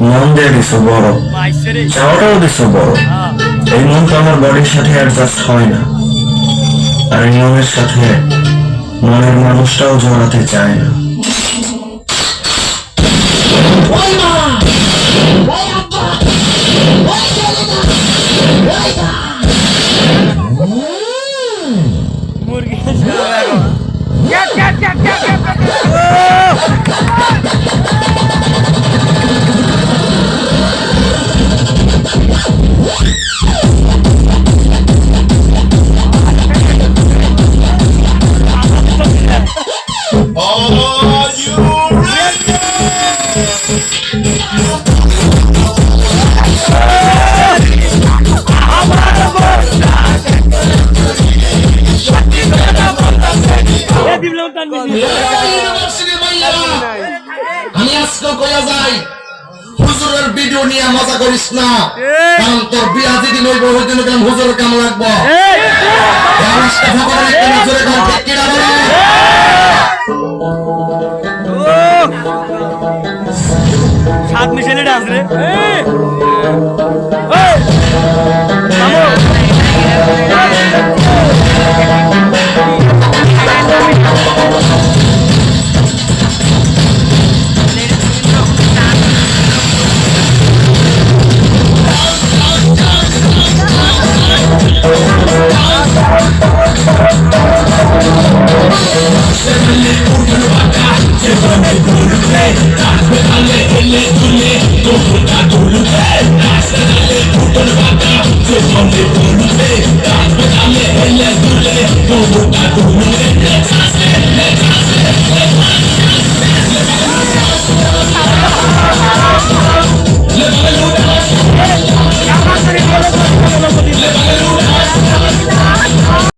মন দিয়ে দিছো বড়, চাওয়াটাও দিছো বড়। এই মন তো আমার বডির সাথে অ্যাডজাস্ট হয় না, আর এই মনের সাথে মনের মানুষটাও জড়াতে চায় না। আমি আজকে কইয়া যাই, হুজুরের ভিডিও নিয়ে মজা করিস না, কারণ তোর বিয়া যেদিন হইব ওই দিন কেন হুজুরের কাম লাগবো। সাত মিশালে ডান্স রে।